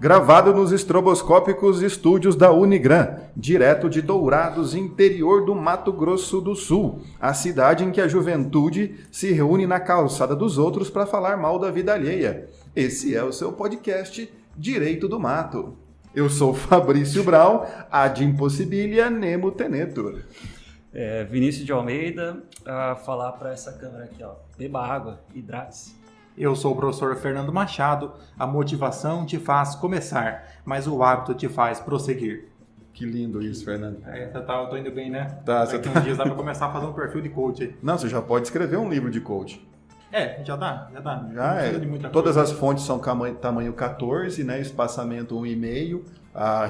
Gravado nos estroboscópicos estúdios da Unigran, direto de Dourados, interior do Mato Grosso do Sul, a cidade em que a juventude se reúne na calçada dos outros para falar mal da vida alheia. Esse é o seu podcast Direito do Mato. Eu sou Fabrício Brau, ad impossibilia nemo tenetur. Vinícius de Almeida, a falar para essa câmera aqui, ó. Beba água, hidrate-se. Eu sou o professor Fernando Machado. A motivação te faz começar, mas o hábito te faz prosseguir. Que lindo isso, Fernando. Eu tô indo bem, né? Tá, daqui uns dias dá pra começar a fazer um perfil de coach aí. Não, você já pode escrever um livro de coach. Já dá. Já é. Todas as fontes são tamanho 14, né? Espaçamento 1,5,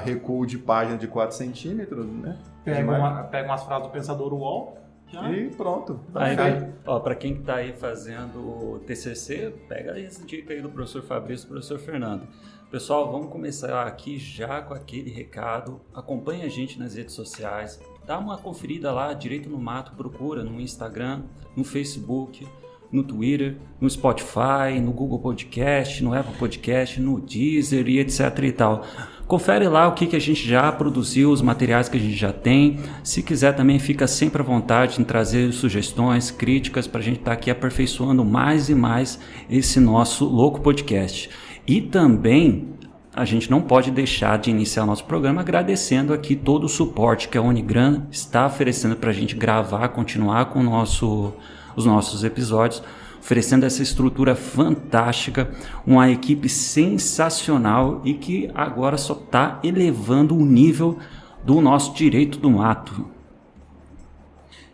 recuo de página de 4 centímetros, né? Pega umas frases do Pensador UOL. E pronto. Para quem está aí fazendo TCC, pega essa dica aí do professor Fabrício e do professor Fernando. Pessoal, vamos começar aqui já com aquele recado. Acompanhe a gente nas redes sociais. Dá uma conferida lá, Direito no Mato, procura no Instagram, no Facebook, no Twitter, no Spotify, no Google Podcast, no Apple Podcast, no Deezer e etc e tal. Confere lá o que a gente já produziu, os materiais que a gente já tem. Se quiser também fica sempre à vontade em trazer sugestões, críticas para a gente estar aqui aperfeiçoando mais e mais esse nosso louco podcast. E também a gente não pode deixar de iniciar o nosso programa agradecendo aqui todo o suporte que a Unigran está oferecendo para a gente gravar, continuar com os nossos episódios, oferecendo essa estrutura fantástica, uma equipe sensacional e que agora só está elevando o nível do nosso Direito do Mato.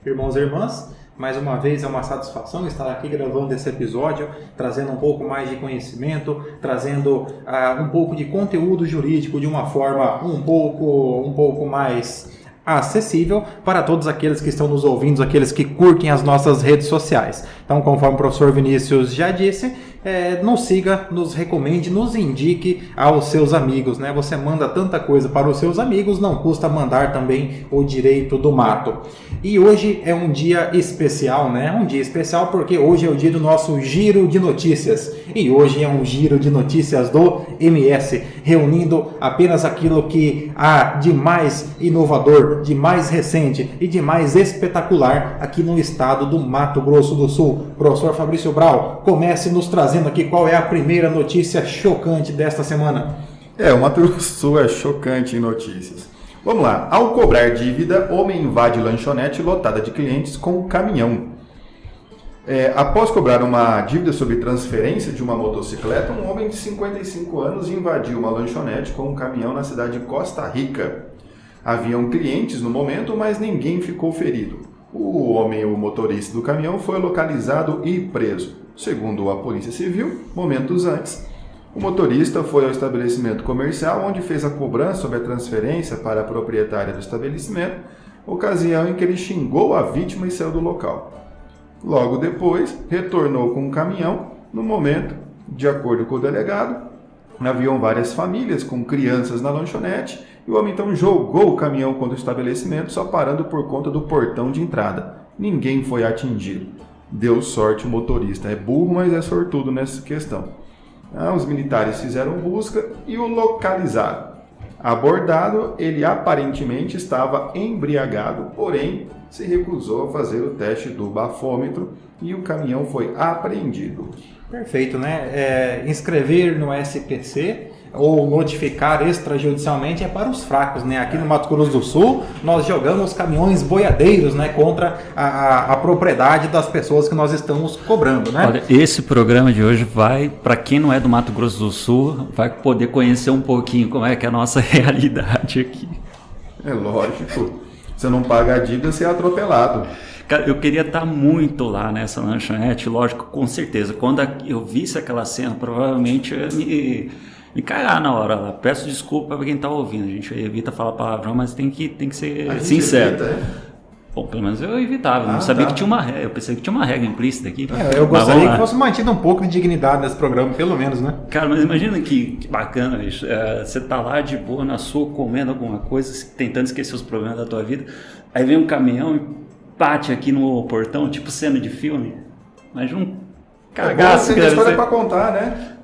Irmãos e irmãs, mais uma vez é uma satisfação estar aqui gravando esse episódio, trazendo um pouco mais de conhecimento, trazendo um pouco de conteúdo jurídico de uma forma um pouco mais acessível para todos aqueles que estão nos ouvindo, aqueles que curtem as nossas redes sociais. Então, conforme o professor Vinícius já disse, nos siga, nos recomende, nos indique aos seus amigos, né? Você manda tanta coisa para os seus amigos, não custa mandar também o Direito do Mato. E hoje é um dia especial, né? Um dia especial porque hoje é o dia do nosso Giro de Notícias. E hoje é um Giro de Notícias do MS, reunindo apenas aquilo que há de mais inovador, de mais recente e de mais espetacular aqui no estado do Mato Grosso do Sul. Professor Fabrício Brau, comece nos trazendo aqui qual é a primeira notícia chocante desta semana. O Mato Grosso do Sul é chocante em notícias. Vamos lá. Ao cobrar dívida, homem invade lanchonete lotada de clientes com um caminhão. Após cobrar uma dívida sobre transferência de uma motocicleta, um homem de 55 anos invadiu uma lanchonete com um caminhão na cidade de Costa Rica. Haviam clientes no momento, mas ninguém ficou ferido. O homem, o motorista do caminhão, foi localizado e preso. Segundo a Polícia Civil, momentos antes, o motorista foi ao estabelecimento comercial, onde fez a cobrança sobre a transferência para a proprietária do estabelecimento, ocasião em que ele xingou a vítima e saiu do local. Logo depois, retornou com um caminhão. No momento, de acordo com o delegado, haviam várias famílias com crianças na lanchonete e o homem então jogou o caminhão contra o estabelecimento, só parando por conta do portão de entrada. Ninguém foi atingido. Deu sorte o motorista. É burro, mas é sortudo nessa questão. Os militares fizeram busca e o localizaram. Abordado, ele aparentemente estava embriagado, porém se recusou a fazer o teste do bafômetro e o caminhão foi apreendido. Perfeito, né? Inscrever no SPC ou notificar extrajudicialmente é para os fracos, né? Aqui no Mato Grosso do Sul, nós jogamos caminhões boiadeiros, né? Contra a propriedade das pessoas que nós estamos cobrando, né? Olha, esse programa de hoje vai, para quem não é do Mato Grosso do Sul, vai poder conhecer um pouquinho como é que é a nossa realidade aqui. É lógico. Você não paga a dívida, você é atropelado. Cara, eu queria estar muito lá nessa lanchonete, lógico, com certeza. Quando eu visse aquela cena, provavelmente eu ia me cagar na hora lá. Peço desculpa para quem está ouvindo. A gente evita falar palavrão, mas tem que ser sincero. Evita, Bom, pelo menos eu evitava. Eu não sabia que tinha uma regra. Eu pensei que tinha uma regra implícita aqui. Eu gostaria que fosse mantido um pouco de dignidade nesse programa, pelo menos, né? Cara, mas imagina que bacana, bicho. Você tá lá de boa na sua, comendo alguma coisa, tentando esquecer os problemas da tua vida. Aí vem um caminhão e bate aqui no portão, tipo cena de filme. Imagina um cagaço. Tem história para contar, né?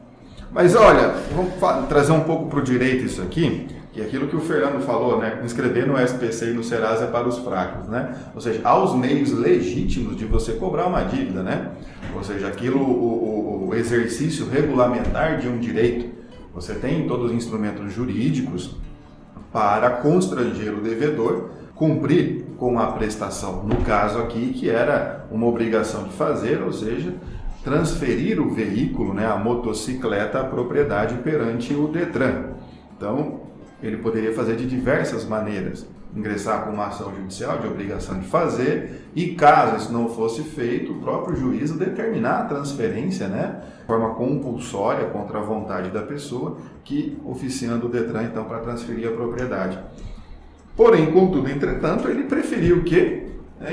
Mas olha, vamos trazer um pouco para o direito isso aqui, que é aquilo que o Fernando falou, né? Inscrever no SPC e no Serasa é para os fracos, né? Ou seja, há os meios legítimos de você cobrar uma dívida, né? Ou seja, aquilo, o exercício regulamentar de um direito. Você tem todos os instrumentos jurídicos para constranger o devedor cumprir com a prestação. No caso aqui, que era uma obrigação de fazer, ou seja, transferir o veículo, né, a motocicleta, à propriedade perante o Detran. Então, ele poderia fazer de diversas maneiras. Ingressar com uma ação judicial de obrigação de fazer e, caso isso não fosse feito, o próprio juízo determinar a transferência, né, de forma compulsória, contra a vontade da pessoa, que oficiando o Detran, então, para transferir a propriedade. Porém, contudo, entretanto, ele preferiu o quê?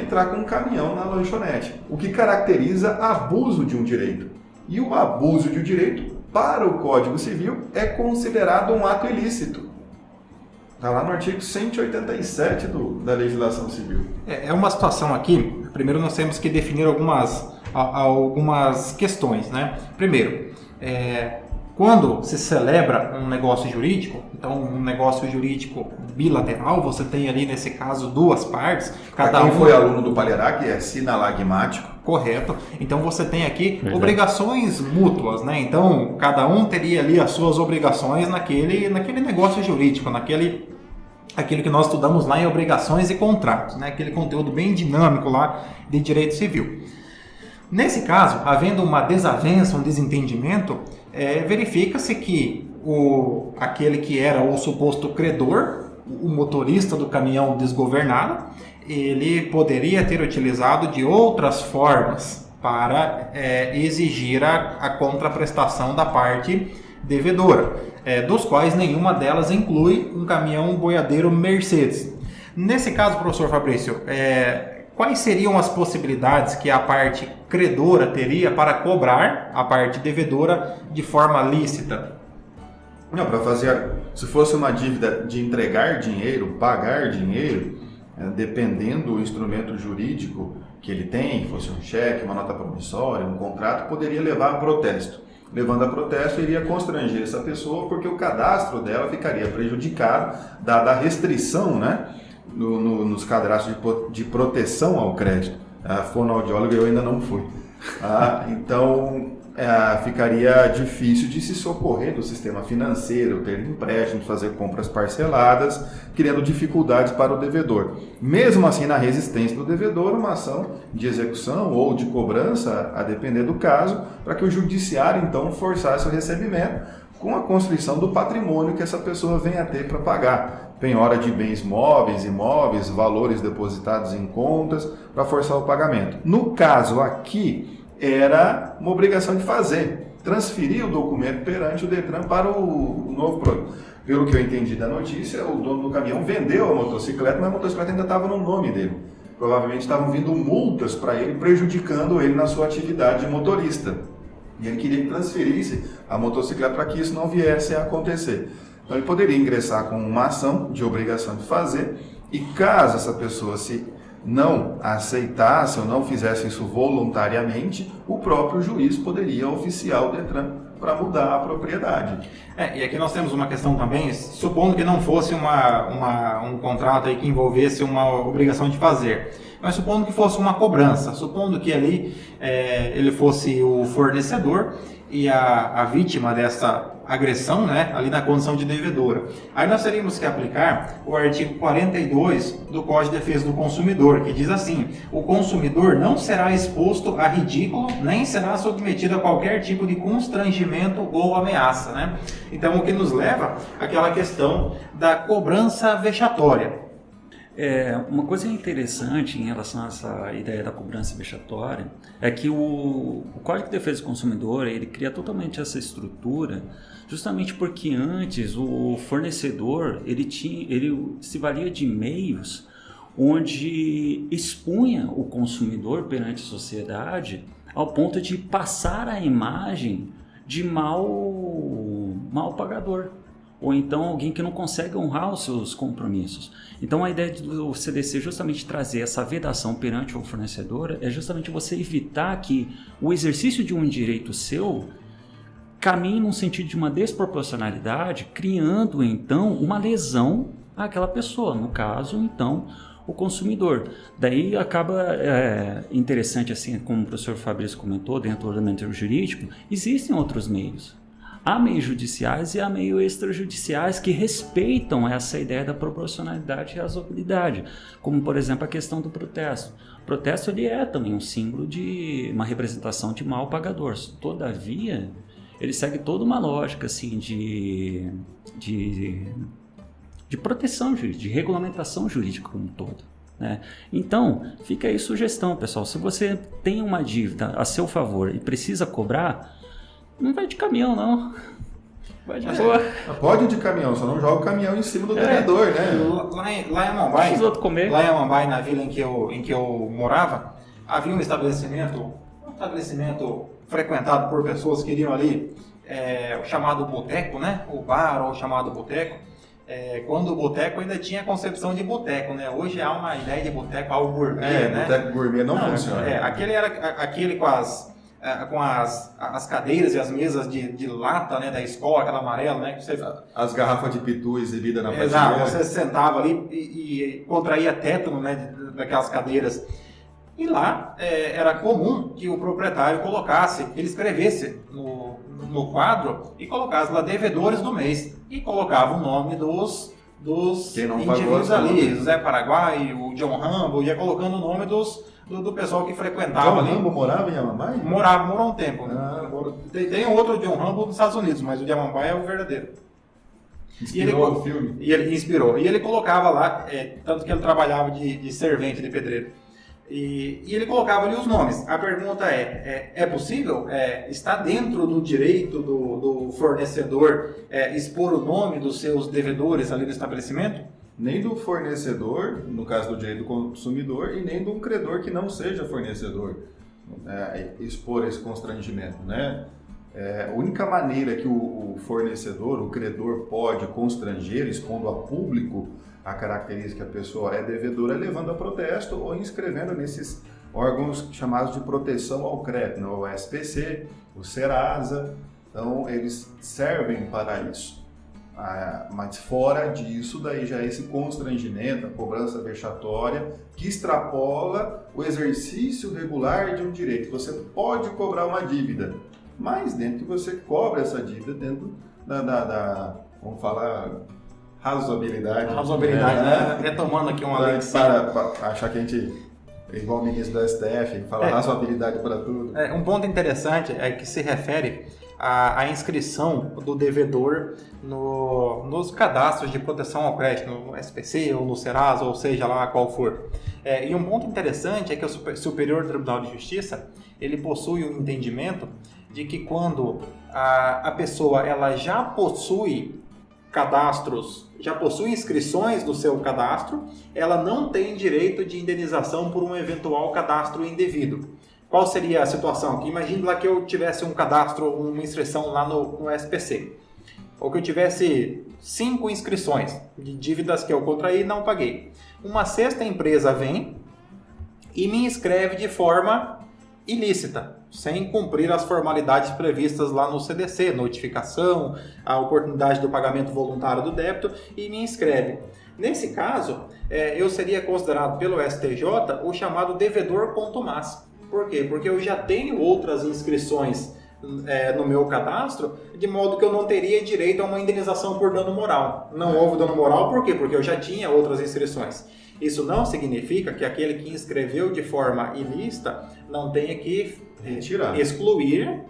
Entrar com um caminhão na lanchonete, o que caracteriza abuso de um direito. E o abuso de um direito, para o Código Civil, é considerado um ato ilícito. Está lá no artigo 187 da legislação civil. É uma situação aqui, primeiro nós temos que definir algumas questões, né? Primeiro, quando se celebra um negócio jurídico, então um negócio jurídico bilateral, você tem ali nesse caso duas partes. Cada quem foi aluno do Palherá, que é sinalagmático. Correto. Então você tem aqui obrigações mútuas, né? Então cada um teria ali as suas obrigações naquele negócio jurídico, aquilo que nós estudamos lá em obrigações e contratos, né? Aquele conteúdo bem dinâmico lá de direito civil. Nesse caso, havendo uma desavença, um desentendimento, verifica-se que aquele que era o suposto credor, o motorista do caminhão desgovernado, ele poderia ter utilizado de outras formas para exigir a contraprestação da parte devedora, dos quais nenhuma delas inclui um caminhão boiadeiro Mercedes. Nesse caso, professor Fabrício, quais seriam as possibilidades que a parte credora teria para cobrar a parte devedora de forma lícita? Não, para fazer, se fosse uma dívida de entregar dinheiro, pagar dinheiro, dependendo do instrumento jurídico que ele tem, fosse um cheque, uma nota promissória, um contrato, poderia levar a protesto. Levando a protesto, iria constranger essa pessoa porque o cadastro dela ficaria prejudicado, dada a restrição, né, nos cadastros de proteção ao crédito. A fonoaudióloga eu ainda não fui. Então, ficaria difícil de se socorrer do sistema financeiro, ter empréstimos, fazer compras parceladas, criando dificuldades para o devedor. Mesmo assim, na resistência do devedor, uma ação de execução ou de cobrança, a depender do caso, para que o judiciário, então, forçasse o recebimento com a constituição do patrimônio que essa pessoa venha a ter para pagar. Penhora de bens móveis, imóveis, valores depositados em contas, para forçar o pagamento. No caso aqui, era uma obrigação de fazer, transferir o documento perante o Detran para o novo produto. Pelo que eu entendi da notícia, o dono do caminhão vendeu a motocicleta, mas a motocicleta ainda estava no nome dele. Provavelmente estavam vindo multas para ele, prejudicando ele na sua atividade de motorista. E ele queria que transferisse a motocicleta para que isso não viesse a acontecer. Então ele poderia ingressar com uma ação de obrigação de fazer, e caso essa pessoa não aceitasse ou não fizesse isso voluntariamente, o próprio juiz poderia oficiar o Detran para mudar a propriedade. E aqui nós temos uma questão também, supondo que não fosse um contrato aí que envolvesse uma obrigação de fazer, mas supondo que fosse uma cobrança, supondo que ali ele fosse o fornecedor e a vítima dessa agressão, né, ali na condição de devedora. Aí nós teríamos que aplicar o artigo 42 do Código de Defesa do Consumidor, que diz assim: o consumidor não será exposto a ridículo, nem será submetido a qualquer tipo de constrangimento ou ameaça, né? Então, o que nos leva àquela questão da cobrança vexatória. Uma coisa interessante em relação a essa ideia da cobrança vexatória é que o Código de Defesa do Consumidor, ele cria totalmente essa estrutura justamente porque antes o fornecedor ele se valia de meios onde expunha o consumidor perante a sociedade ao ponto de passar a imagem de mal pagador, ou então alguém que não consegue honrar os seus compromissos. Então a ideia do CDC justamente trazer essa vedação perante o fornecedor é justamente você evitar que o exercício de um direito seu caminhe num sentido de uma desproporcionalidade, criando então uma lesão àquela pessoa, no caso, então, o consumidor. Daí acaba interessante, assim, como o professor Fabrício comentou, dentro do ordenamento jurídico, existem outros meios. Há meios judiciais e há meios extrajudiciais que respeitam essa ideia da proporcionalidade e razoabilidade, como, por exemplo, a questão do protesto. O protesto ele é também um símbolo de uma representação de mal pagador. Todavia, ele segue toda uma lógica assim, de proteção jurídica, de regulamentação jurídica como um todo. Né? Então, fica aí sugestão, pessoal. Se você tem uma dívida a seu favor e precisa cobrar, não vai de caminhão, não. Vai de boa. Pode ir de caminhão, só não joga o caminhão em cima do devedor, né? Lá em Amambai, comer. lá em Amambai, na vila em que eu morava, havia um estabelecimento frequentado por pessoas que iriam ali, o chamado boteco, né? O bar ou o chamado boteco. Quando o boteco ainda tinha a concepção de boteco, né? Hoje há uma ideia de boteco, algo gourmet, né? Boteco gourmet não funciona. Aquele era aquele com as cadeiras e as mesas de lata, né, da escola, aquela amarela, né? Que você... As garrafas de pitu exibidas na prateleira. Exato, você sentava ali e contraía tétano, né, daquelas cadeiras. E lá era comum que o proprietário ele escrevesse no quadro e colocasse lá devedores do mês. E colocava o nome dos indivíduos ali, Zé Paraguai, o John Rambo, ia colocando o nome do pessoal que frequentava ali. John Rambo morava em Amambai? Morou um tempo. Tem outro John Rambo nos Estados Unidos, mas o de Amambai é o verdadeiro. Inspirou o filme? E ele inspirou. E ele colocava lá, tanto que ele trabalhava de servente, de pedreiro. E ele colocava ali os nomes. A pergunta é possível? Está dentro do direito do fornecedor expor o nome dos seus devedores ali no estabelecimento? Nem do fornecedor, no caso do direito do consumidor, e nem do credor que não seja fornecedor, expor esse constrangimento, né? A única maneira que o fornecedor, o credor pode constranger, expondo a público a característica que a pessoa é devedora, é levando a protesto ou inscrevendo nesses órgãos chamados de proteção ao crédito, né? O SPC, o Serasa, então eles servem para isso. Mas fora disso, daí já é esse constrangimento, a cobrança vexatória, que extrapola o exercício regular de um direito. Você pode cobrar uma dívida, mas dentro que você cobra essa dívida dentro da vamos falar, razoabilidade. Razoabilidade, né? Retomando aqui uma lei. Para achar que a gente é igual o ministro do STF, fala razoabilidade para tudo. Um ponto interessante é que se refere à inscrição do devedor nos cadastros de proteção ao crédito, no SPC ou no Serasa, ou seja lá qual for. E um ponto interessante é que o Superior Tribunal de Justiça ele possui um entendimento de que quando a pessoa ela já possui cadastros, já possui inscrições no seu cadastro, ela não tem direito de indenização por um eventual cadastro indevido. Qual seria a situação? Que imagine lá que eu tivesse um cadastro, uma inscrição lá no SPC, ou que eu tivesse 5 inscrições de dívidas que eu contraí e não paguei. Uma sexta empresa vem e me inscreve de forma ilícita, sem cumprir as formalidades previstas lá no CDC, notificação, a oportunidade do pagamento voluntário do débito, e me inscreve. Nesse caso, eu seria considerado pelo STJ o chamado devedor contumaz. Por quê? Porque eu já tenho outras inscrições no meu cadastro, de modo que eu não teria direito a uma indenização por dano moral. Não houve dano moral, por quê? Porque eu já tinha outras inscrições. Isso não significa que aquele que inscreveu de forma ilícita não tenha que excluir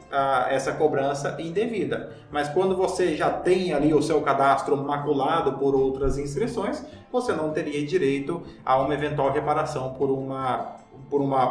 essa cobrança indevida. Mas quando você já tem ali o seu cadastro maculado por outras inscrições, você não teria direito a uma eventual reparação por uma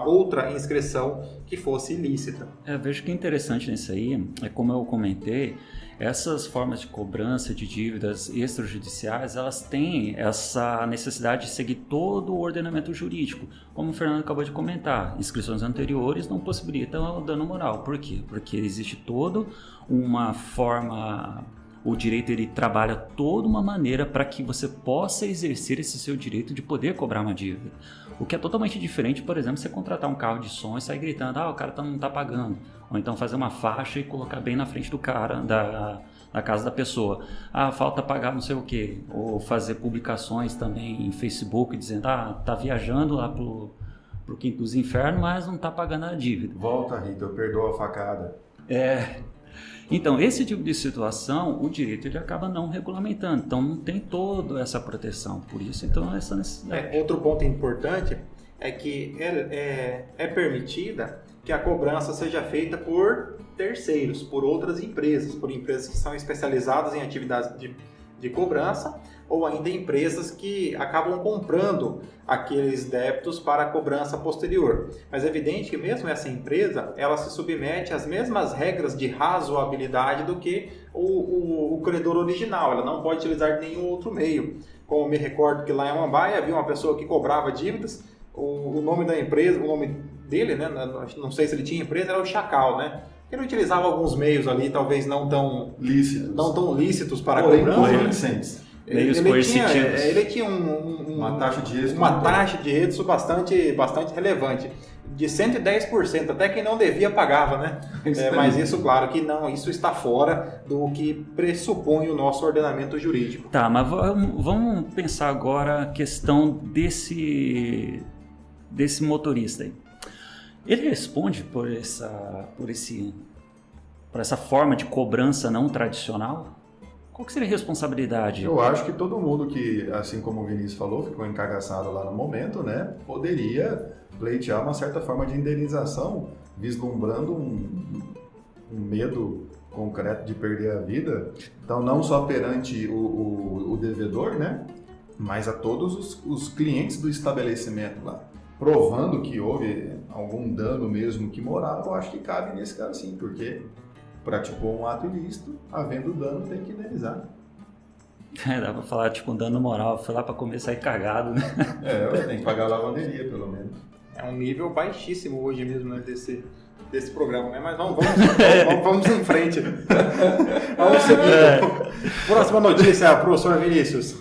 outra inscrição que fosse ilícita. Vejo que é interessante nisso aí, como eu comentei, essas formas de cobrança de dívidas extrajudiciais, elas têm essa necessidade de seguir todo o ordenamento jurídico. Como o Fernando acabou de comentar, inscrições anteriores não possibilitam o dano moral. Por quê? Porque existe toda uma forma O direito ele trabalha toda uma maneira para que você possa exercer esse seu direito de poder cobrar uma dívida. O que é totalmente diferente, por exemplo, você contratar um carro de som e sair gritando, o cara não está pagando. Ou então fazer uma faixa e colocar bem na frente do cara, da casa da pessoa. Falta pagar não sei o quê. Ou fazer publicações também em Facebook dizendo, tá viajando lá pro quinto dos infernos, mas não está pagando a dívida. Volta, Rita, eu perdoo a facada. Então, esse tipo de situação, o direito ele acaba não regulamentando, então não tem toda essa proteção, por isso então essa necessidade. Outro ponto importante é que é permitida que a cobrança seja feita por terceiros, por outras empresas, por empresas que são especializadas em atividades de cobrança, ou ainda empresas que acabam comprando aqueles débitos para a cobrança posterior. Mas é evidente que mesmo essa empresa, ela se submete às mesmas regras de razoabilidade do que o credor original. Ela não pode utilizar nenhum outro meio. Como me recordo que lá em Amambaia havia uma pessoa que cobrava dívidas, o nome da empresa, o nome dele, né, não sei se ele tinha empresa, era o Chacal, né? Ele utilizava alguns meios ali, talvez não tão lícitos para a cobrança. Ele tinha uma taxa de êxito bastante relevante, de 110%, até quem não devia pagava, né? Mas isso, claro que não, isso está fora do que pressupõe o nosso ordenamento jurídico. Tá, mas vamos pensar agora a questão desse motorista aí. Ele responde por essa forma de cobrança não tradicional? Qual que seria a responsabilidade? Eu acho que todo mundo que, assim como o Vinícius falou, ficou encagaçado lá no momento, né, poderia pleitear uma certa forma de indenização, vislumbrando um medo concreto de perder a vida. Então, não só perante o devedor, né, mas a todos os clientes do estabelecimento lá. Provando que houve algum dano mesmo que moral, eu acho que cabe nesse caso sim, porque praticou um ato ilícito, havendo dano, tem que indenizar. Dá pra falar, tipo, dano moral, foi lá pra comer e sair cagado, né? Tem que pagar a lavanderia, pelo menos. É um nível baixíssimo hoje mesmo, né, desse programa, né? Mas vamos em frente. Vamos seguir. Próxima notícia, professor Vinícius.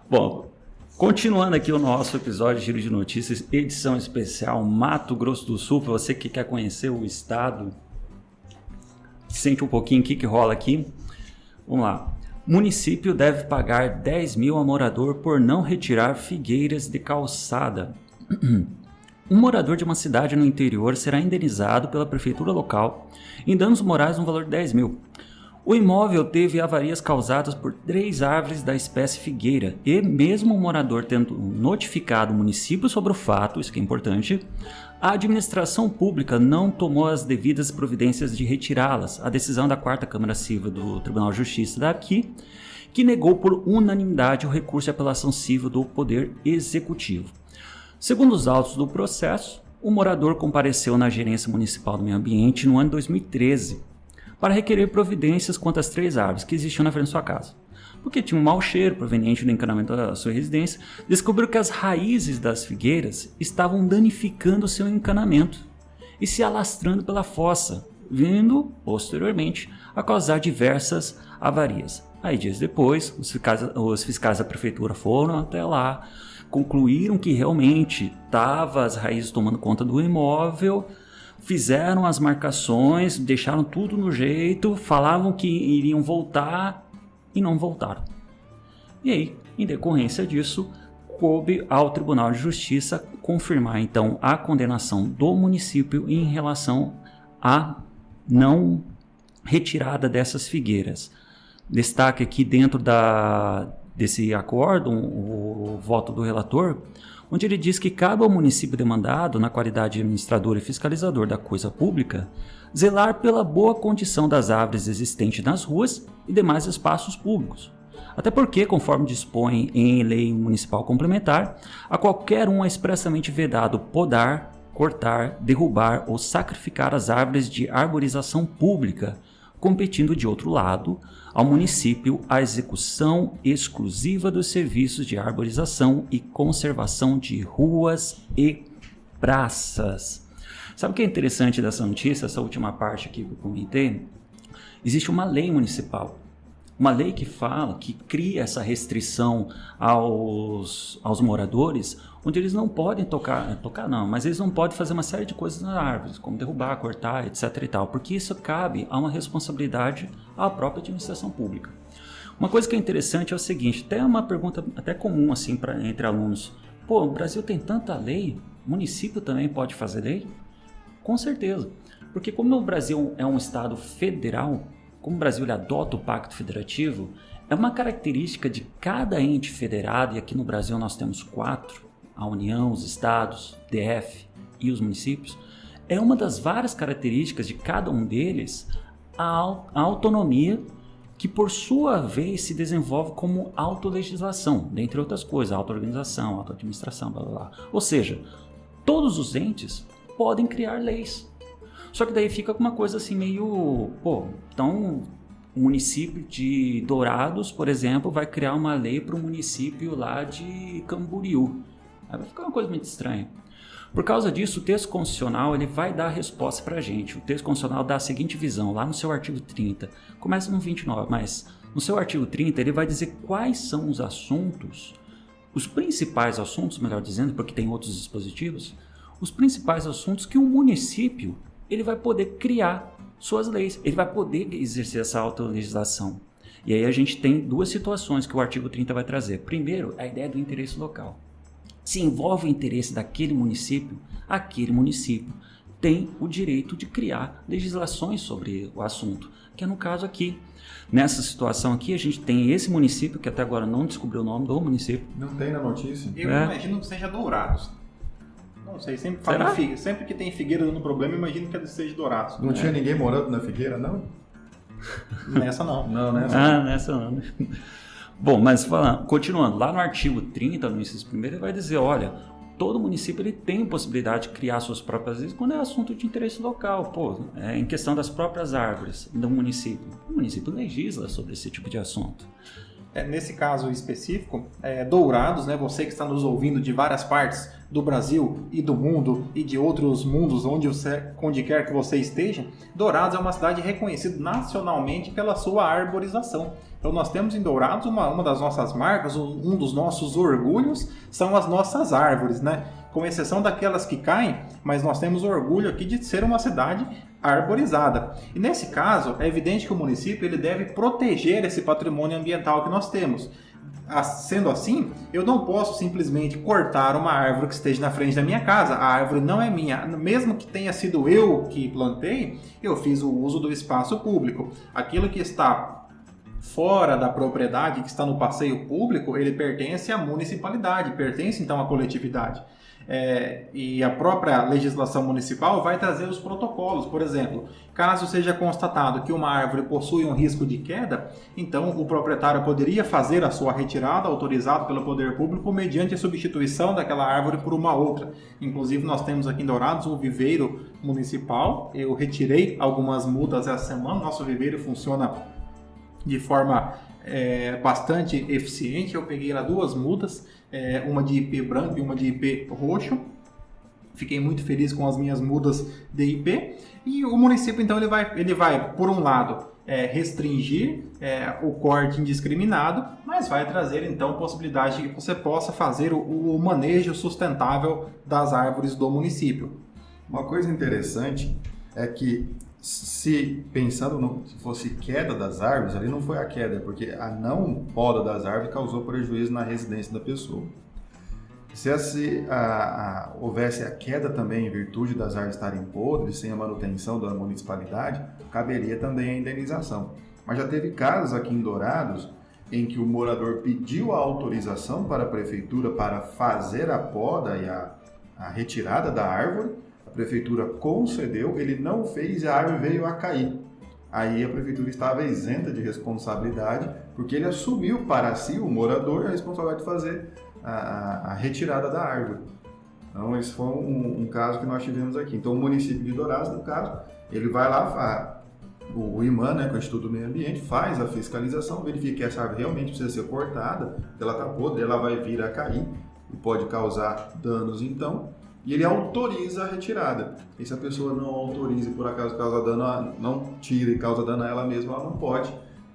Bom, continuando aqui o nosso episódio de Giro de Notícias, edição especial Mato Grosso do Sul, para você que quer conhecer o estado, sente um pouquinho o que rola aqui. Vamos lá. Município deve pagar 10 mil a morador por não retirar figueiras de calçada. Um morador de uma cidade no interior será indenizado pela prefeitura local em danos morais no valor de 10 mil. O imóvel teve avarias causadas por 3 árvores da espécie figueira e mesmo o morador tendo notificado o município sobre o fato, isso que é importante, a administração pública não tomou as devidas providências de retirá-las. A decisão da 4ª Câmara Civil do Tribunal de Justiça daqui, que negou por unanimidade o recurso de apelação civil do Poder Executivo. Segundo os autos do processo, o morador compareceu na Gerência Municipal do Meio Ambiente no ano de 2013 para requerer providências quanto às 3 árvores que existiam na frente de sua casa. Porque tinha um mau cheiro proveniente do encanamento da sua residência, descobriu que as raízes das figueiras estavam danificando seu encanamento e se alastrando pela fossa, vindo, posteriormente, a causar diversas avarias. Aí, dias depois, os fiscais da prefeitura foram até lá, concluíram que realmente estavam as raízes tomando conta do imóvel, fizeram as marcações, deixaram tudo no jeito, falavam que iriam voltar e não voltaram. E aí, em decorrência disso, coube ao Tribunal de Justiça confirmar então a condenação do município em relação à não retirada dessas figueiras. Destaque aqui dentro desse acordo o voto do relator, onde ele diz que cabe ao município demandado, na qualidade de administrador e fiscalizador da coisa pública, zelar pela boa condição das árvores existentes nas ruas e demais espaços públicos. Até porque, conforme dispõe em lei municipal complementar, a qualquer um é expressamente vedado podar, cortar, derrubar ou sacrificar as árvores de arborização pública, competindo de outro lado ao município a execução exclusiva dos serviços de arborização e conservação de ruas e praças. Sabe o que é interessante dessa notícia, essa última parte aqui que eu comentei? Existe uma lei municipal Uma lei que fala, que cria essa restrição aos moradores, onde eles não podem tocar não, mas eles não podem fazer uma série de coisas nas árvores, como derrubar, cortar, etc. e tal, porque isso cabe a uma responsabilidade à própria administração pública. Uma coisa que é interessante é o seguinte, até uma pergunta até comum assim entre alunos, pô, o Brasil tem tanta lei, o município também pode fazer lei? Com certeza, porque como o Brasil é um estado federal, como o Brasil ele adota o Pacto Federativo, é uma característica de cada ente federado, e aqui no Brasil nós temos 4, a União, os estados, DF e os municípios, é uma das várias características de cada um deles a autonomia que por sua vez se desenvolve como autolegislação, dentre outras coisas, auto-organização, auto-administração, blá blá blá. Ou seja, todos os entes podem criar leis. Só que daí fica uma coisa assim meio... Então o município de Dourados, por exemplo, vai criar uma lei para o município lá de Camboriú. Aí vai ficar uma coisa muito estranha. Por causa disso, o texto constitucional ele vai dar a resposta para a gente. O texto constitucional dá a seguinte visão, lá no seu artigo 30, começa no 29, mas no seu artigo 30 ele vai dizer quais são os assuntos, os principais assuntos, melhor dizendo, porque tem outros dispositivos, os principais assuntos que o município ele vai poder criar suas leis, ele vai poder exercer essa autolegislação. E aí a gente tem duas situações que o artigo 30 vai trazer. Primeiro, a ideia do interesse local. Se envolve o interesse daquele município, aquele município tem o direito de criar legislações sobre o assunto, que é no caso aqui. Nessa situação aqui, a gente tem esse município, que até agora não descobriu o nome do município. Não tem na notícia? Eu imagino que seja Dourados. Não sei, sempre que tem Figueira dando problema, eu imagino que seja Dourados. Não tinha ninguém morando na Figueira, não? Nessa não. Não, nessa não. Nessa não. Bom, mas continuando, lá no artigo 30, no inciso 1º, ele vai dizer, olha, todo município ele tem possibilidade de criar suas próprias leis quando é assunto de interesse local, em questão das próprias árvores do município. O município legisla sobre esse tipo de assunto. Nesse caso específico, Dourados, né, você que está nos ouvindo de várias partes do Brasil e do mundo e de outros mundos onde quer que você esteja, Dourados é uma cidade reconhecida nacionalmente pela sua arborização. Então nós temos em Dourados uma das nossas marcas, um dos nossos orgulhos são as nossas árvores, né? Com exceção daquelas que caem, mas nós temos orgulho aqui de ser uma cidade arborizada. E nesse caso, é evidente que o município ele deve proteger esse patrimônio ambiental que nós temos. Sendo assim, eu não posso simplesmente cortar uma árvore que esteja na frente da minha casa. A árvore não é minha. Mesmo que tenha sido eu que plantei, eu fiz o uso do espaço público. Aquilo que está fora da propriedade, que está no passeio público, ele pertence à municipalidade, pertence então à coletividade. E a própria legislação municipal vai trazer os protocolos. Por exemplo, caso seja constatado que uma árvore possui um risco de queda, então o proprietário poderia fazer a sua retirada, autorizado pelo poder público, mediante a substituição daquela árvore por uma outra. Inclusive, nós temos aqui em Dourados um viveiro municipal. Eu retirei algumas mudas essa semana. Nosso viveiro funciona de forma bastante eficiente. Eu peguei lá 2 mudas, uma de IP branco e uma de IP roxo. Fiquei muito feliz com as minhas mudas de IP. E o município, então, ele vai por um lado, restringir o corte indiscriminado, mas vai trazer, então, possibilidade de que você possa fazer o manejo sustentável das árvores do município. Uma coisa interessante é que, se fosse queda das árvores, ali não foi a queda, porque a não poda das árvores causou prejuízo na residência da pessoa. Se houvesse a queda também em virtude das árvores estarem podres, sem a manutenção da municipalidade, caberia também a indenização. Mas já teve casos aqui em Dourados em que o morador pediu a autorização para a prefeitura para fazer a poda e a retirada da árvore. A prefeitura concedeu, ele não fez e a árvore veio a cair. Aí a prefeitura estava isenta de responsabilidade, porque ele assumiu para si, o morador, a responsabilidade de fazer a retirada da árvore. Então esse foi um caso que nós tivemos aqui. Então o município de Dourados, no caso, ele vai lá, o IMAN, né, com o Instituto do Meio Ambiente, faz a fiscalização, verifica que essa árvore realmente precisa ser cortada, ela está podre, ela vai vir a cair e pode causar danos então. E ele autoriza a retirada. E se a pessoa não autoriza e por acaso causa dano, não tira e causa dano a ela mesma, ela não pode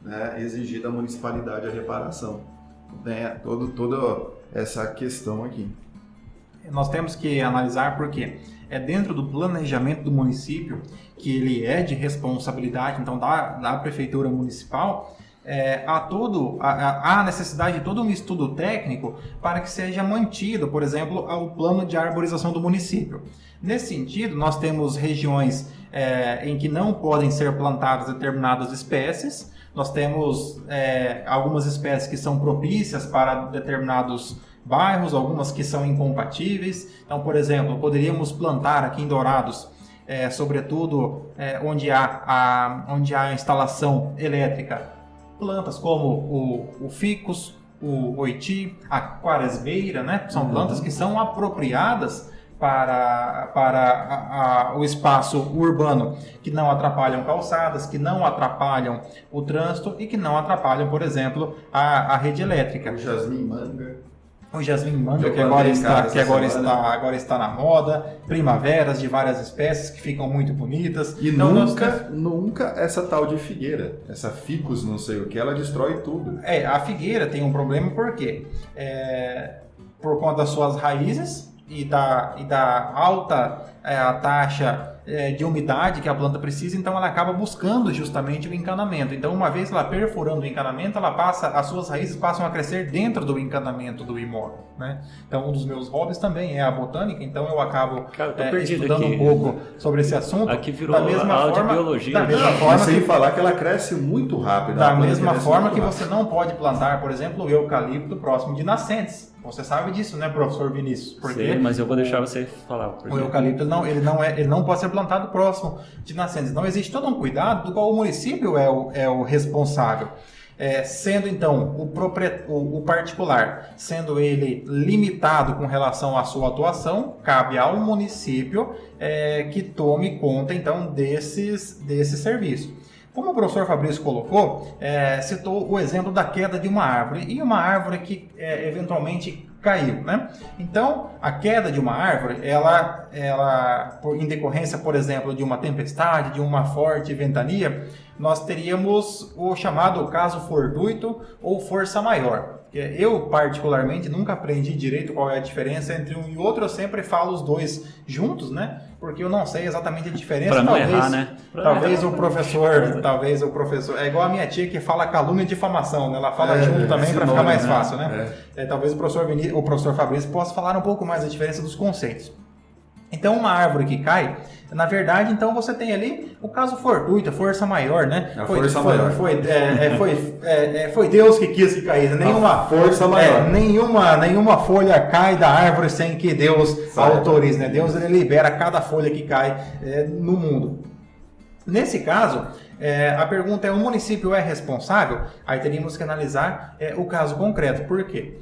né, exigir da municipalidade a reparação. Né, toda essa questão aqui. Nós temos que analisar porque é dentro do planejamento do município que ele é de responsabilidade, então da prefeitura municipal, há necessidade de todo um estudo técnico para que seja mantido, por exemplo, o plano de arborização do município. Nesse sentido, nós temos regiões em que não podem ser plantadas determinadas espécies, nós temos algumas espécies que são propícias para determinados bairros, algumas que são incompatíveis. Então, por exemplo, poderíamos plantar aqui em Dourados, sobretudo onde há instalação elétrica, plantas como o ficus, o oiti, a quaresbeira, né? São plantas que são apropriadas para o espaço urbano, que não atrapalham calçadas, que não atrapalham o trânsito e que não atrapalham, por exemplo, a rede elétrica. O jasmim manga, que agora está na moda, primaveras de várias espécies que ficam muito bonitas. E então, nunca essa tal de figueira, essa ficus não sei o que, ela destrói tudo. A figueira tem um problema porque por conta das suas raízes e da alta taxa de umidade que a planta precisa, então ela acaba buscando justamente o encanamento. Então, uma vez ela perfurando o encanamento, as suas raízes passam a crescer dentro do encanamento do imóvel, né? Então, um dos meus hobbies também é a botânica, então eu acabo estudando aqui um pouco sobre esse assunto. Aqui virou aula de biologia. Da mesma forma, sem falar que ela cresce muito rápido. Da mesma forma que você não pode plantar, por exemplo, o eucalipto próximo de nascentes. Você sabe disso, né, professor Vinícius? Sei, mas eu vou deixar você falar. O eucalipto ele não pode ser plantado próximo de nascentes. Então existe todo um cuidado do qual o município é o responsável. Sendo então o particular, sendo ele limitado com relação à sua atuação, cabe ao município que tome conta então desse serviço. Como o professor Fabrício colocou, citou o exemplo da queda de uma árvore, e uma árvore que eventualmente caiu, né? Então, a queda de uma árvore, ela em decorrência, por exemplo, de uma tempestade, de uma forte ventania, nós teríamos o chamado caso fortuito ou força maior. Eu, particularmente, nunca aprendi direito qual é a diferença entre um e outro, eu sempre falo os dois juntos, né? Porque eu não sei exatamente a diferença. Para não errar, né? Talvez o professor... É igual a minha tia que fala calúnia e difamação, né? Ela fala junto também para ficar mais fácil, né? Talvez o professor Fabrício possa falar um pouco mais da diferença dos conceitos. Então, uma árvore que cai, na verdade, então você tem ali o caso fortuito, a força maior, né? Foi Deus que quis que caísse. Nenhuma folha cai da árvore sem que Deus autorize, né? Deus ele libera cada folha que cai no mundo. Nesse caso, a pergunta é: o município é responsável? Aí teríamos que analisar o caso concreto. Por quê?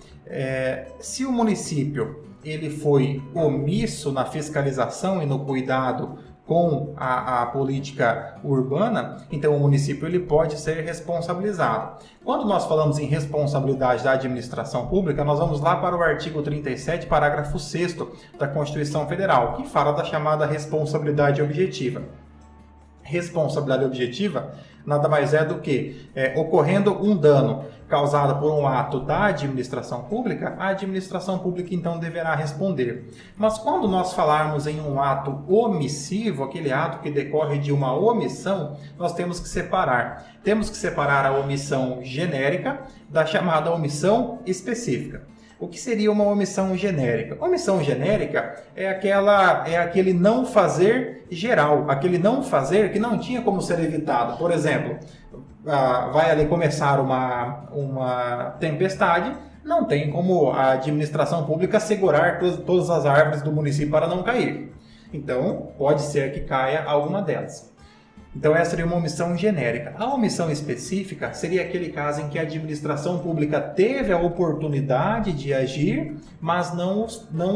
Se o município ele foi omisso na fiscalização e no cuidado com a política urbana, então o município ele pode ser responsabilizado. Quando nós falamos em responsabilidade da administração pública, nós vamos lá para o artigo 37, parágrafo 6º da Constituição Federal, que fala da chamada responsabilidade objetiva. Responsabilidade objetiva nada mais é do que ocorrendo um dano causado por um ato da administração pública, a administração pública então deverá responder. Mas quando nós falarmos em um ato omissivo, aquele ato que decorre de uma omissão, nós temos que separar. Temos que separar a omissão genérica da chamada omissão específica. O que seria uma omissão genérica? Omissão genérica é aquele não fazer geral, aquele não fazer que não tinha como ser evitado. Por exemplo, vai ali começar uma tempestade, não tem como a administração pública segurar todas as árvores do município para não cair. Então, pode ser que caia alguma delas. Então, essa seria uma omissão genérica. A omissão específica seria aquele caso em que a administração pública teve a oportunidade de agir, mas não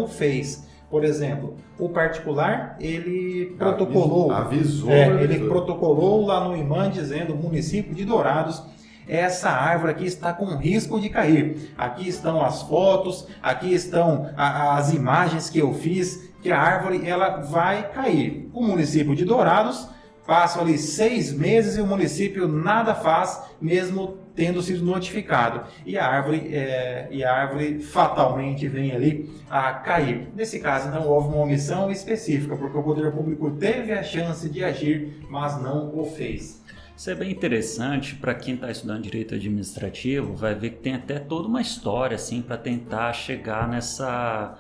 o fez. Por exemplo, o particular, ele protocolou, protocolou lá no IMAN dizendo: o município de Dourados, essa árvore aqui está com risco de cair. Aqui estão as fotos, aqui estão as imagens que eu fiz, que a árvore ela vai cair. O município de Dourados Passam ali 6 meses e o município nada faz, mesmo tendo sido notificado. E a árvore fatalmente vem ali a cair. Nesse caso, então, houve uma omissão específica, porque o poder público teve a chance de agir, mas não o fez. Isso é bem interessante para quem está estudando direito administrativo, vai ver que tem até toda uma história assim para tentar chegar nessa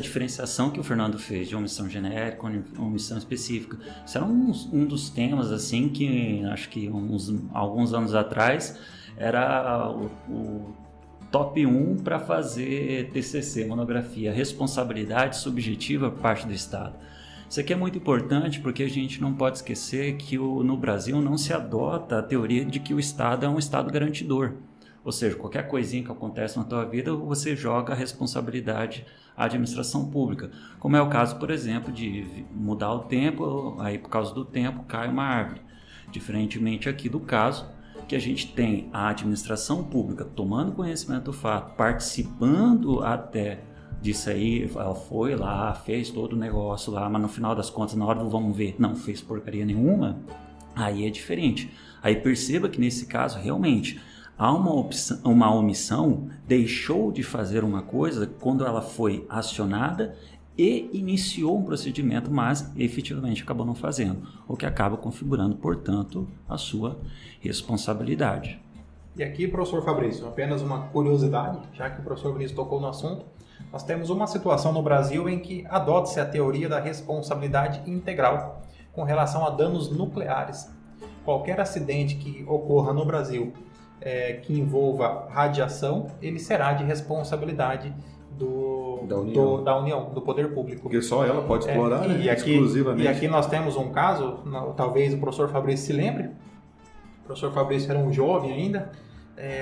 diferenciação que o Fernando fez de omissão genérica e omissão específica. Isso era um dos temas assim que acho que alguns anos atrás era o top 1 para fazer TCC, monografia, responsabilidade subjetiva por parte do Estado. Isso aqui é muito importante porque a gente não pode esquecer que no Brasil não se adota a teoria de que o Estado é um Estado garantidor. Ou seja, qualquer coisinha que acontece na tua vida, você joga a responsabilidade à administração pública. Como é o caso, por exemplo, de mudar o tempo, aí por causa do tempo cai uma árvore. Diferentemente aqui do caso, que a gente tem a administração pública tomando conhecimento do fato, participando até disso aí, ela foi lá, fez todo o negócio lá, mas no final das contas, na hora do vamos ver, não fez porcaria nenhuma, aí é diferente. Aí perceba que nesse caso, realmente, há uma omissão, deixou de fazer uma coisa quando ela foi acionada e iniciou um procedimento, mas efetivamente acabou não fazendo, o que acaba configurando, portanto, a sua responsabilidade. E aqui, professor Fabrício, apenas uma curiosidade, já que o professor Vinícius tocou no assunto, nós temos uma situação no Brasil em que adota-se a teoria da responsabilidade integral com relação a danos nucleares. Qualquer acidente que ocorra no Brasil que envolva radiação, ele será de responsabilidade da União, do poder público. Porque só ela pode explorar, exclusivamente. E aqui nós temos um caso, talvez o professor Fabrício se lembre, o professor Fabrício era um jovem ainda,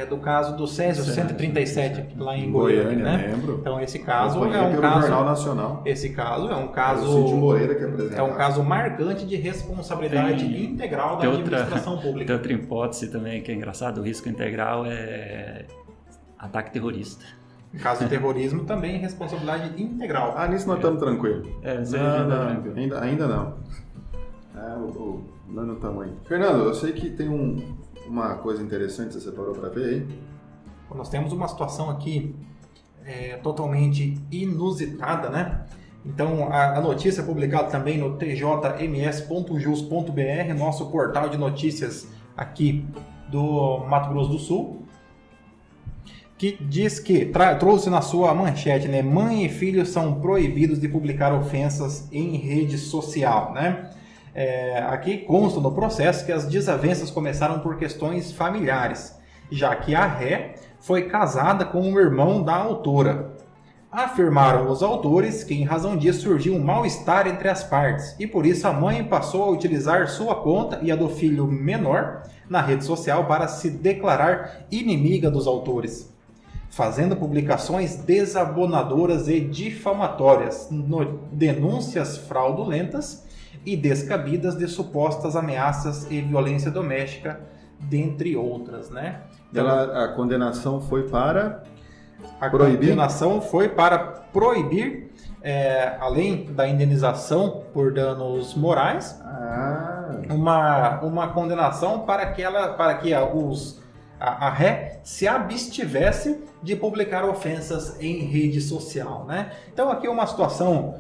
do caso do Césio 137, lá em Goiânia, né? Lembro. Então esse caso é um caso Jornal Nacional. Esse caso é um caso Cid Moreira que apresenta. É um caso marcante de responsabilidade integral da administração pública. Tem outra hipótese também que é engraçado, o risco integral é ataque terrorista. Em caso de terrorismo também responsabilidade integral. Nisso nós estamos tranquilos. Tranquilo. Ainda não. Nós não estamos aí. Fernando, eu sei que tem uma coisa interessante que você separou para ver aí. Nós temos uma situação aqui totalmente inusitada, né? Então, a notícia é publicada também no tjms.jus.br, nosso portal de notícias aqui do Mato Grosso do Sul, que diz que, trouxe na sua manchete, né? Mãe e filho são proibidos de publicar ofensas em rede social, né? Aqui consta no processo que as desavenças começaram por questões familiares, já que a ré foi casada com o irmão da autora. Afirmaram os autores que, em razão disso, surgiu um mal-estar entre as partes, e por isso a mãe passou a utilizar sua conta e a do filho menor na rede social para se declarar inimiga dos autores, fazendo publicações desabonadoras e difamatórias, denúncias fraudulentas e descabidas de supostas ameaças e violência doméstica, dentre outras, né? Então, a condenação foi para proibir? A condenação foi para proibir, além da indenização por danos morais, uma condenação para que a ré se abstivesse de publicar ofensas em rede social, né? Então aqui uma situação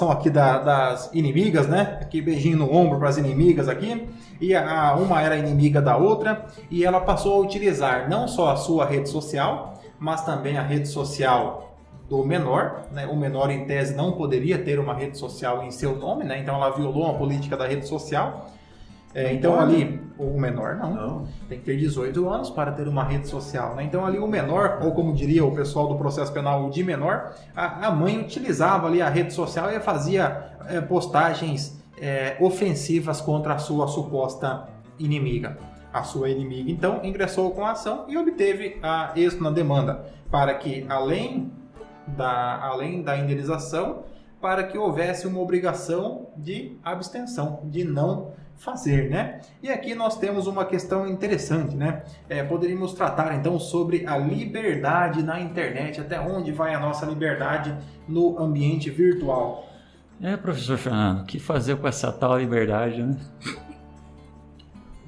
aqui das inimigas, né? Aqui beijinho no ombro para as inimigas aqui, e uma era inimiga da outra, e ela passou a utilizar não só a sua rede social, mas também a rede social do menor, né? O menor em tese não poderia ter uma rede social em seu nome, né? Então ela violou a política da rede social. Então ali, o menor não, tem que ter 18 anos para ter uma rede social, né? Então ali o menor, ou como diria o pessoal do processo penal, o de menor, a mãe utilizava ali a rede social e fazia postagens ofensivas contra a sua suposta inimiga. A sua inimiga então ingressou com a ação e obteve êxito na demanda para que, além da indenização, para que houvesse uma obrigação de abstenção, de não fazer, né? E aqui nós temos uma questão interessante, né? Poderíamos tratar então sobre a liberdade na internet, até onde vai a nossa liberdade no ambiente virtual. Professor Fernando, o que fazer com essa tal liberdade, né?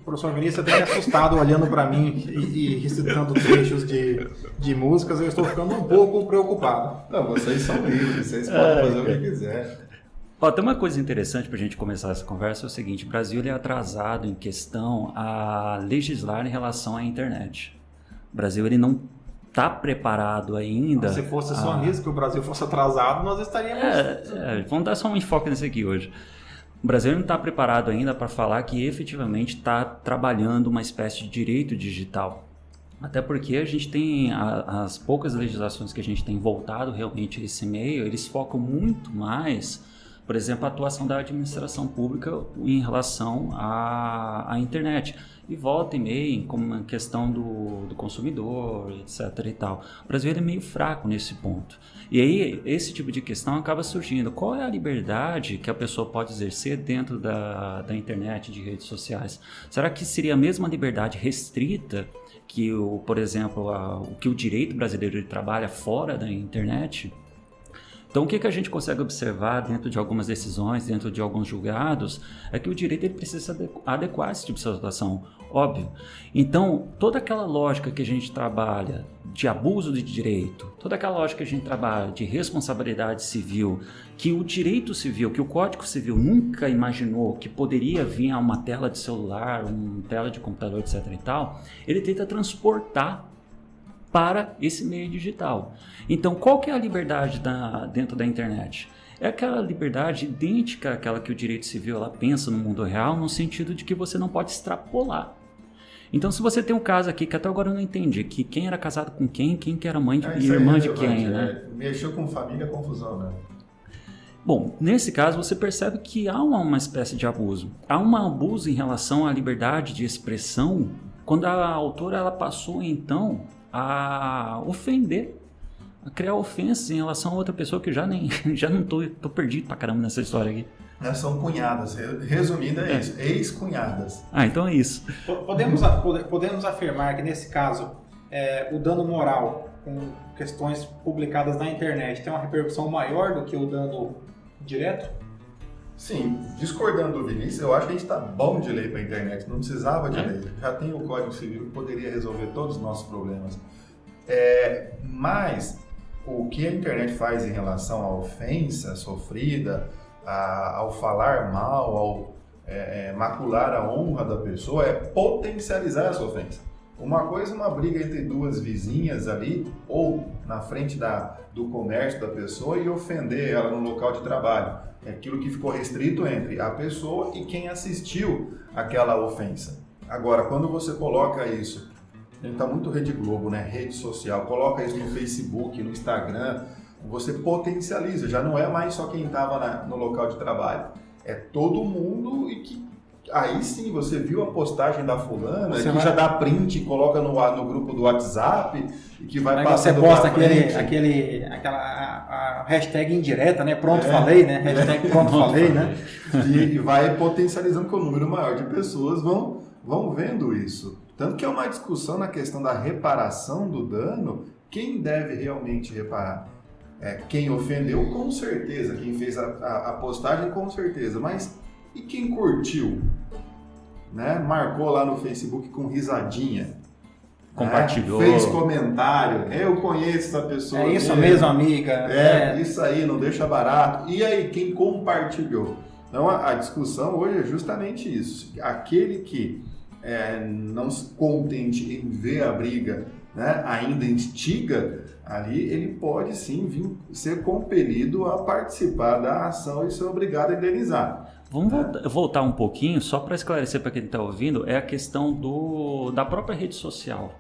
O professor Vinícius até me assustado olhando para mim e recitando trechos de músicas, eu estou ficando um pouco preocupado. Não, vocês são livres, vocês podem fazer o que quiser. Ó, tem uma coisa interessante para a gente começar essa conversa, é o seguinte: o Brasil ele é atrasado em questão a legislar em relação à internet. O Brasil ele não está preparado ainda. Se fosse só nisso, que o Brasil fosse atrasado, nós estaríamos... Vamos dar só um enfoque nesse aqui hoje. O Brasil não está preparado ainda para falar que efetivamente está trabalhando uma espécie de direito digital. Até porque a gente tem as poucas legislações que a gente tem voltado realmente a esse meio, eles focam muito mais, por exemplo, a atuação da administração pública em relação à internet. E volta e meia, como uma questão do consumidor, etc. e tal. O Brasil é meio fraco nesse ponto. E aí, esse tipo de questão acaba surgindo. Qual é a liberdade que a pessoa pode exercer dentro da internet, de redes sociais? Será que seria a mesma liberdade restrita que, por exemplo, o que o direito brasileiro trabalha fora da internet? Então, o que a gente consegue observar dentro de algumas decisões, dentro de alguns julgados, é que o direito ele precisa adequar esse tipo de situação, óbvio. Então, toda aquela lógica que a gente trabalha de abuso de direito, toda aquela lógica que a gente trabalha de responsabilidade civil, que o direito civil, que o Código Civil nunca imaginou que poderia vir a uma tela de celular, uma tela de computador, etc. e tal, ele tenta transportar para esse meio digital. Então, qual que é a liberdade dentro da internet? É aquela liberdade idêntica àquela que o direito civil ela pensa no mundo real, no sentido de que você não pode extrapolar. Então, se você tem um caso aqui que até agora eu não entendi, que quem era casado com quem que era mãe e irmã de quem, né? Mexeu com família, confusão, né? Bom, nesse caso você percebe que há uma espécie de abuso. Há um abuso em relação à liberdade de expressão, quando a autora ela passou, então, a ofender, a criar ofensas em relação a outra pessoa que já não tô perdido pra caramba nessa história aqui. São cunhadas, resumindo é isso, ex-cunhadas. Então é isso. Podemos afirmar que nesse caso o dano moral com questões publicadas na internet tem uma repercussão maior do que o dano direto? Sim, discordando do Vinícius, eu acho que a gente está bom de lei para a internet, não precisava de lei. Já tem o Código Civil que poderia resolver todos os nossos problemas. Mas o que a internet faz em relação à ofensa sofrida, ao falar mal, ao macular a honra da pessoa, é potencializar essa ofensa. Uma coisa é uma briga entre duas vizinhas ali, ou na frente do comércio da pessoa e ofender ela no local de trabalho. É aquilo que ficou restrito entre a pessoa e quem assistiu aquela ofensa. Agora, quando você coloca isso, a gente está muito Rede Globo, né? Rede social, coloca isso no Facebook, no Instagram, você potencializa, já não é mais só quem estava no local de trabalho, é todo mundo e que aí sim você viu a postagem da fulana, que já dá print e coloca no grupo do WhatsApp e que vai passando. Você posta aquela hashtag indireta, né? Pronto, falei, né? Hashtag pronto, falei, né? E vai potencializando que o número maior de pessoas vão vendo isso. Tanto que é uma discussão na questão da reparação do dano, quem deve realmente reparar? Quem ofendeu, com certeza. Quem fez a postagem, com certeza. Mas e quem curtiu? Né? Marcou lá no Facebook com risadinha. Compartilhou. Fez comentário. Eu conheço essa pessoa. É isso mesmo, amiga. Isso aí, não deixa barato. E aí, quem compartilhou? Então, a discussão hoje é justamente isso. Aquele que não se contente em ver a briga, né, ainda instiga ali, ele pode sim ser compelido a participar da ação e ser obrigado a indenizar. Vamos voltar um pouquinho, só para esclarecer para quem está ouvindo, é a questão da própria rede social.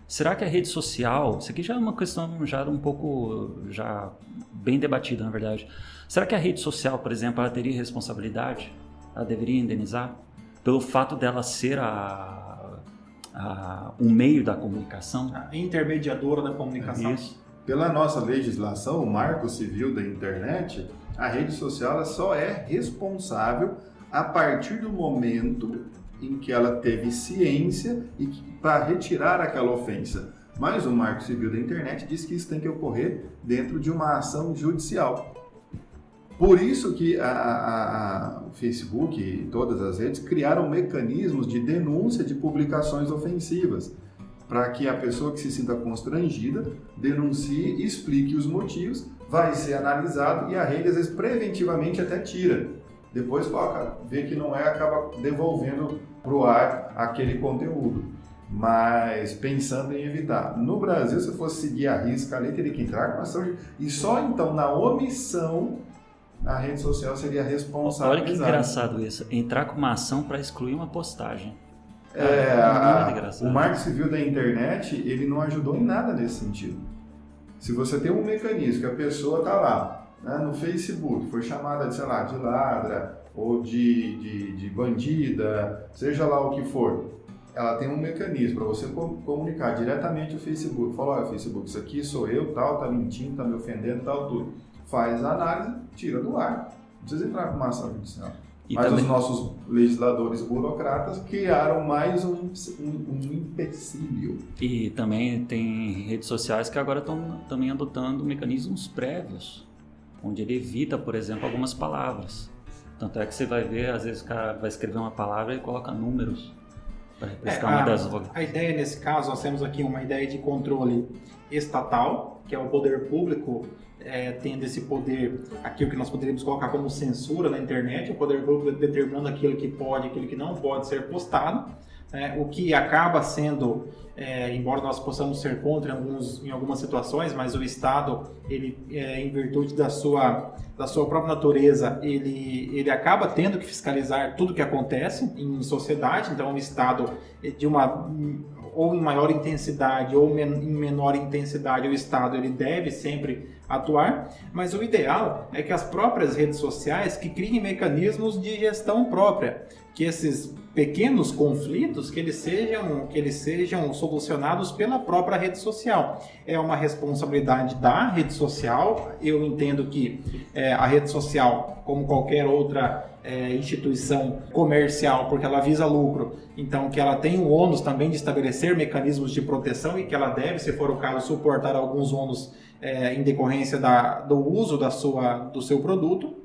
Será que a rede social, isso aqui já é uma questão já um pouco já bem debatida, na verdade. Será que a rede social, por exemplo, ela teria responsabilidade? Ela deveria indenizar? Pelo fato dela ser um meio da comunicação? A intermediadora da comunicação. Isso. Pela nossa legislação, o Marco Civil da Internet, a rede social ela só é responsável a partir do momento em que ela teve ciência e para retirar aquela ofensa. Mas o Marco Civil da Internet diz que isso tem que ocorrer dentro de uma ação judicial. Por isso que o Facebook e todas as redes criaram mecanismos de denúncia de publicações ofensivas, para que a pessoa que se sinta constrangida denuncie e explique os motivos, vai ser analisado e a rede às vezes preventivamente até tira. Depois vê que não é, acaba devolvendo para o ar aquele conteúdo. Mas pensando em evitar. No Brasil, se fosse seguir a risca ali, teria que entrar com ação. E só então, na omissão, a rede social seria responsável. Olha que engraçado isso. Entrar com uma ação para excluir uma postagem. O Marco Civil da internet, ele não ajudou em nada nesse sentido. Se você tem um mecanismo que a pessoa está lá, né, no Facebook, foi chamada de, sei lá, de ladra ou de bandida, seja lá o que for, ela tem um mecanismo para você comunicar diretamente ao Facebook. Fala, olha, Facebook, isso aqui sou eu, tal, tá mentindo, tá me ofendendo, tal, tudo. Faz a análise, tira do ar. Não precisa entrar com uma ação judicial. Mas também os nossos legisladores burocratas criaram mais um empecilho. E também tem redes sociais que agora estão também adotando mecanismos prévios, onde ele evita, por exemplo, algumas palavras. Tanto é que você vai ver, às vezes o cara vai escrever uma palavra e coloca números para representar uma das vogais. A ideia nesse caso, nós temos aqui uma ideia de controle estatal, que é o poder público tendo esse poder, aquilo que nós poderíamos colocar como censura na internet, o poder público determinando aquilo que pode, aquilo que não pode ser postado, o que acaba sendo, embora nós possamos ser contra em algumas situações, mas o Estado, ele, em virtude da sua própria natureza, ele acaba tendo que fiscalizar tudo que acontece em sociedade. Então o Estado, ou em maior intensidade ou em menor intensidade, o Estado ele deve sempre atuar, mas o ideal é que as próprias redes sociais que criem mecanismos de gestão própria, que esses pequenos conflitos que eles sejam solucionados pela própria rede social. É uma responsabilidade da rede social. Eu entendo que a rede social, como qualquer outra instituição comercial, porque ela visa lucro, então que ela tem o ônus também de estabelecer mecanismos de proteção e que ela deve, se for o caso, suportar alguns ônus em decorrência do uso do seu produto,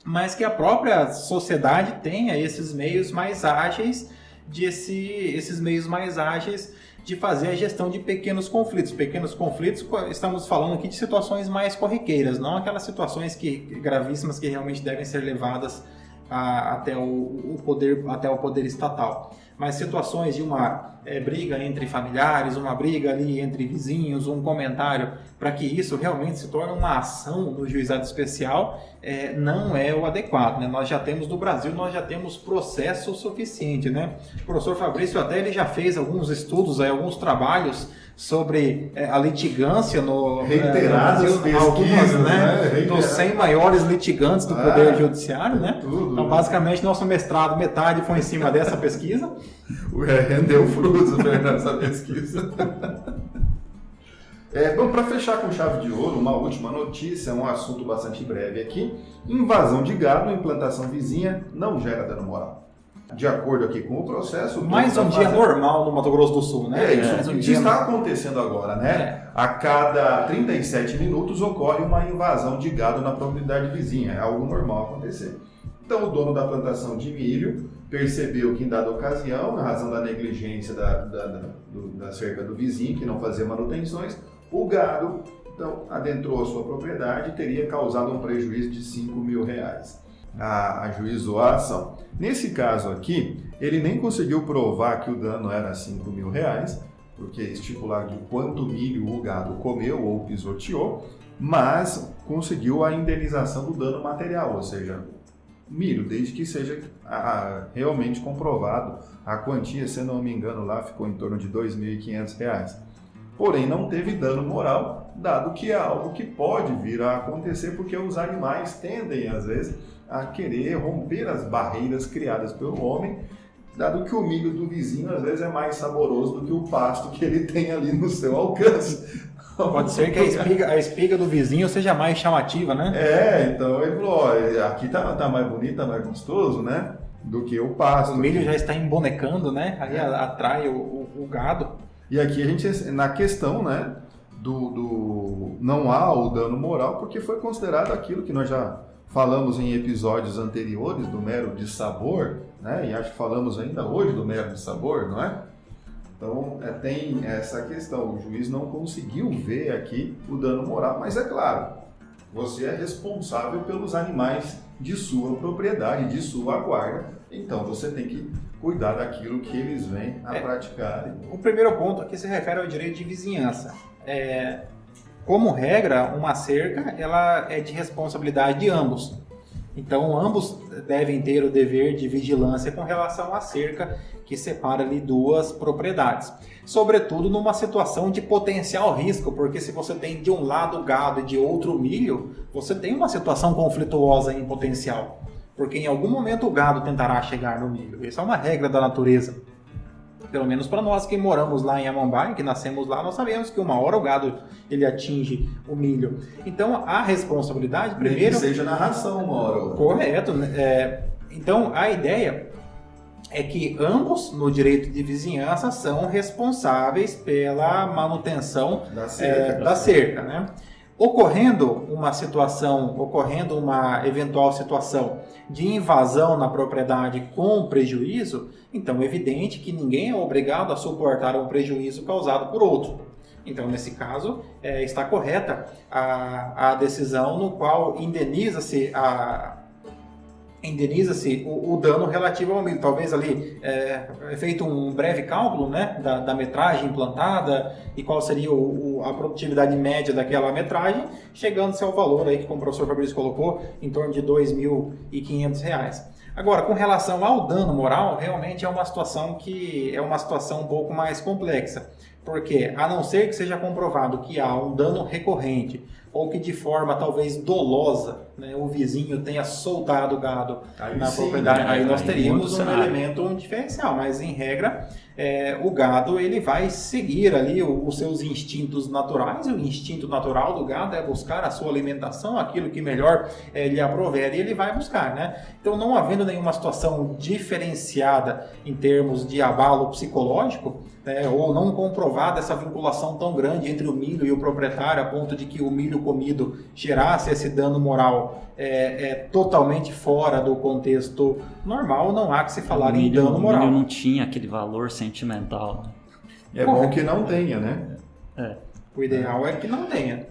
mas que a própria sociedade tenha esses meios mais ágeis de fazer a gestão de pequenos conflitos. Pequenos conflitos, estamos falando aqui de situações mais corriqueiras, não aquelas situações gravíssimas que realmente devem ser levadas até o poder estatal. Mas situações de uma briga entre familiares, uma briga ali entre vizinhos, um comentário, para que isso realmente se torne uma ação no juizado especial, não é o adequado, né? Nós já temos no Brasil, processo suficiente, né? O professor Fabrício até ele já fez alguns estudos, alguns trabalhos sobre a litigância no Brasil, pesquisas, né? Dos 100 maiores litigantes do Poder Judiciário, né? Tudo, então, basicamente, nosso mestrado, metade foi em cima dessa pesquisa. Rendeu frutos nessa pesquisa. Bom, para fechar com chave de ouro, uma última notícia, um assunto bastante breve aqui. Invasão de gado em plantação vizinha não gera dano moral. De acordo aqui com o processo... Mais um dia normal no Mato Grosso do Sul, né? Isso está acontecendo agora, né? A cada 37 minutos ocorre uma invasão de gado na propriedade vizinha. É algo normal acontecer. Então, o dono da plantação de milho percebeu que, em dada ocasião, na razão da negligência da cerca do vizinho, que não fazia manutenções, o gado então, adentrou a sua propriedade e teria causado um prejuízo de R$5.000. Ajuizou a ação. Nesse caso aqui, ele nem conseguiu provar que o dano era R$5.000, porque estipular de quanto milho o gado comeu ou pisoteou, mas conseguiu a indenização do dano material, ou seja, milho, desde que seja realmente comprovado. A quantia, se não me engano, lá ficou em torno de R$2.500. Porém, não teve dano moral, dado que é algo que pode vir a acontecer, porque os animais tendem, às vezes, a querer romper as barreiras criadas pelo homem, dado que o milho do vizinho, às vezes, é mais saboroso do que o pasto que ele tem ali no seu alcance. Pode ser que a espiga do vizinho seja mais chamativa, né? Então ele falou, aqui tá mais bonito, tá mais gostoso, né? Do que o pasto. O milho já está embonecando, né? Aí atrai o gado. E aqui a gente, na questão, né, não há o dano moral, porque foi considerado aquilo que nós já falamos em episódios anteriores do mero de sabor, né? E acho que falamos ainda hoje do mero de sabor, não é? Então, tem essa questão, o juiz não conseguiu ver aqui o dano moral, mas é claro, você é responsável pelos animais de sua propriedade, de sua guarda, então você tem que cuidar daquilo que eles vêm a praticar. O primeiro ponto aqui se refere ao direito de vizinhança. Como regra, uma cerca ela é de responsabilidade de ambos. Então, ambos devem ter o dever de vigilância com relação à cerca que separa ali duas propriedades. Sobretudo numa situação de potencial risco, porque se você tem de um lado gado e de outro milho, você tem uma situação conflituosa em potencial. Porque em algum momento o gado tentará chegar no milho. Isso é uma regra da natureza. Pelo menos para nós que moramos lá em Amambai, que nascemos lá, nós sabemos que uma hora o gado ele atinge o milho. Então a responsabilidade primeiro... Que seja na ração uma hora. Correto. Então a ideia é que ambos no direito de vizinhança são responsáveis pela manutenção da cerca, né? Ocorrendo uma eventual situação de invasão na propriedade com prejuízo, então é evidente que ninguém é obrigado a suportar um prejuízo causado por outro. Então, nesse caso, está correta a decisão no qual indeniza-se o dano relativo ao milho. Talvez ali é feito um breve cálculo, né, da metragem implantada e qual seria a produtividade média daquela metragem, chegando-se ao valor aí que, como o professor Fabrício colocou, em torno de R$ 2.500. Agora, com relação ao dano moral, realmente é uma situação um pouco mais complexa. Porque, a não ser que seja comprovado que há um dano recorrente ou que de forma talvez dolosa, né, o vizinho tenha soltado o gado na propriedade, aí nós teríamos um elemento diferencial, mas em regra o gado ele vai seguir ali os seus instintos naturais, e o instinto natural do gado é buscar a sua alimentação, aquilo que melhor lhe aprover, e ele vai buscar, né? Então, não havendo nenhuma situação diferenciada em termos de abalo psicológico, ou não comprovada essa vinculação tão grande entre o milho e o proprietário, a ponto de que o milho comido gerasse esse dano moral totalmente fora do contexto normal, não há que se falar em dano moral. O milho não tinha aquele valor sentimental. É bom que não tenha, né? O ideal é que não tenha.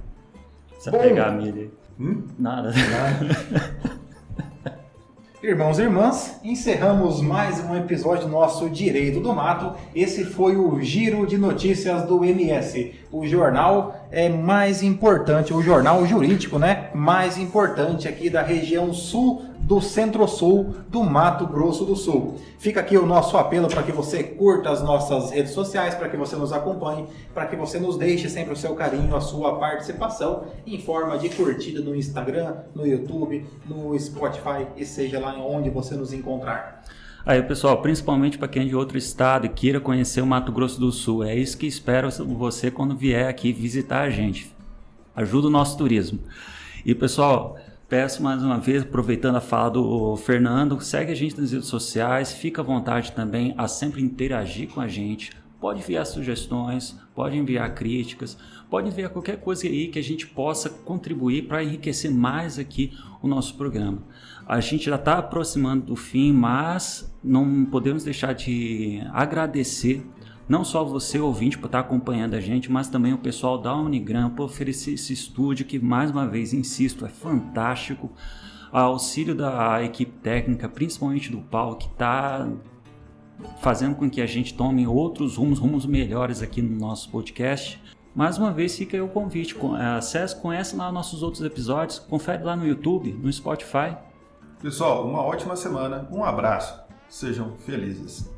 Você pegar milho aí. Nada. Irmãos e irmãs, encerramos mais um episódio do nosso Direito do Mato. Esse foi o Giro de Notícias do MS, o jornal mais importante, o jornal jurídico, né, mais importante aqui da região sul do Centro-Sul do Mato Grosso do Sul. Fica aqui o nosso apelo para que você curta as nossas redes sociais, para que você nos acompanhe, para que você nos deixe sempre o seu carinho, a sua participação em forma de curtida no Instagram, no YouTube, no Spotify e seja lá onde você nos encontrar. Aí, pessoal, principalmente para quem é de outro estado e queira conhecer o Mato Grosso do Sul, é isso que espero você quando vier aqui visitar a gente. Ajuda o nosso turismo. E, pessoal, peço mais uma vez, aproveitando a fala do Fernando, segue a gente nas redes sociais, fica à vontade também a sempre interagir com a gente. Pode enviar sugestões, pode enviar críticas, pode enviar qualquer coisa aí que a gente possa contribuir para enriquecer mais aqui o nosso programa. A gente já está aproximando do fim, mas não podemos deixar de agradecer não só você, ouvinte, por estar acompanhando a gente, mas também o pessoal da Unigram por oferecer esse estúdio que, mais uma vez, insisto, é fantástico. O auxílio da equipe técnica, principalmente do Paulo, que está fazendo com que a gente tome outros rumos melhores aqui no nosso podcast. Mais uma vez fica aí o convite, acesse, conhece lá nossos outros episódios, confere lá no YouTube, no Spotify. Pessoal, uma ótima semana, um abraço, sejam felizes.